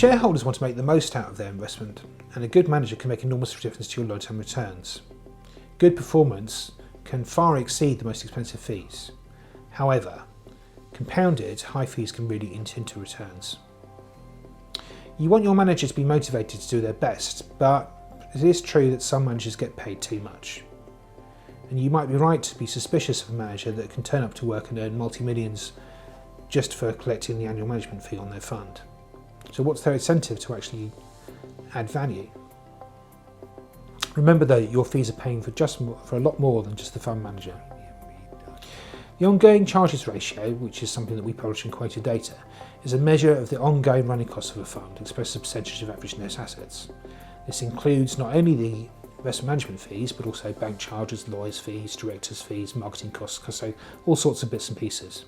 Shareholders want to make the most out of their investment, and a good manager can make an enormous difference to your long-term returns. Good performance can far exceed the most expensive fees. However, compounded, high fees can really eat into returns. You want your manager to be motivated to do their best, but it is true that some managers get paid too much. And you might be right to be suspicious of a manager that can turn up to work and earn multi-millions just for collecting the annual management fee on their fund. So what's their incentive to actually add value? Remember though, your fees are paying for a lot more than just the fund manager. The ongoing charges ratio, which is something that we publish in Quoted Data, is a measure of the ongoing running costs of a fund expressed as a percentage of average net assets. This includes not only the investment management fees, but also bank charges, lawyers' fees, directors' fees, marketing costs, so all sorts of bits and pieces.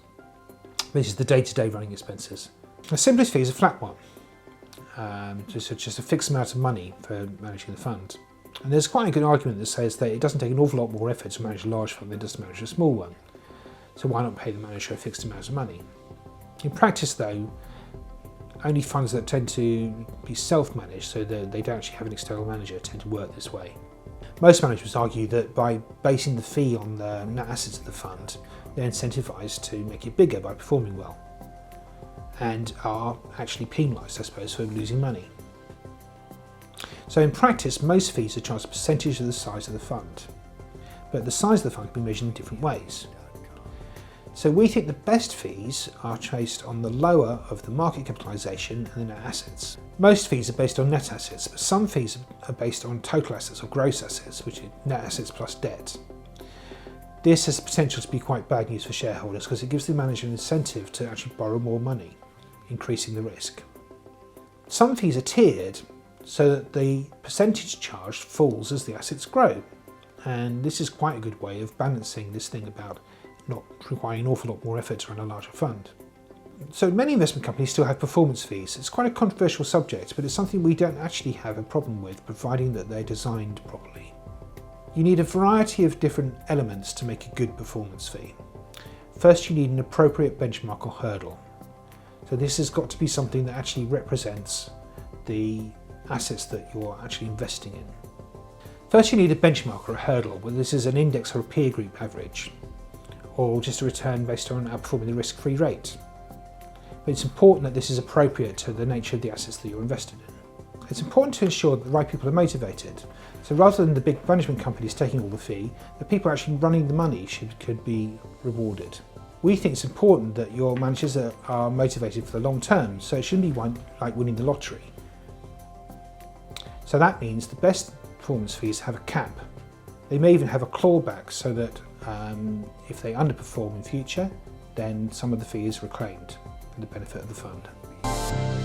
This is the day-to-day running expenses. The simplest fee is a flat one, just a fixed amount of money for managing the fund. And there's quite a good argument that says that it doesn't take an awful lot more effort to manage a large fund than it does to manage a small one. So why not pay the manager a fixed amount of money? In practice though, only funds that tend to be self-managed, so that they don't actually have an external manager, tend to work this way. Most managers argue that by basing the fee on the net assets of the fund, they're incentivised to make it bigger by performing well, and are actually penalised, I suppose, for losing money. So in practice, most fees are charged a percentage of the size of the fund, but the size of the fund can be measured in different ways. So we think the best fees are based on the lower of the market capitalisation and the net assets. Most fees are based on net assets, but some fees are based on total assets or gross assets, which is net assets plus debt. This has the potential to be quite bad news for shareholders because it gives the manager an incentive to actually borrow more money, increasing the risk. Some fees are tiered so that the percentage charged falls as the assets grow, and this is quite a good way of balancing this thing about not requiring an awful lot more effort to run a larger fund. So many investment companies still have performance fees. It's quite a controversial subject, but it's something we don't actually have a problem with, providing that they're designed properly. You need a variety of different elements to make a good performance fee. First, you need an appropriate benchmark or hurdle. So this has got to be something that actually represents the assets that you're actually investing in. First, you need a benchmark or a hurdle, whether this is an index or a peer group average, or just a return based on outperforming the risk-free rate. But it's important that this is appropriate to the nature of the assets that you're invested in. It's important to ensure that the right people are motivated. So rather than the big management companies taking all the fee, the people actually running the money could be rewarded. We think it's important that your managers are motivated for the long term, so it shouldn't be like winning the lottery. So that means the best performance fees have a cap. They may even have a clawback so that if they underperform in future, then some of the fee is reclaimed for the benefit of the fund.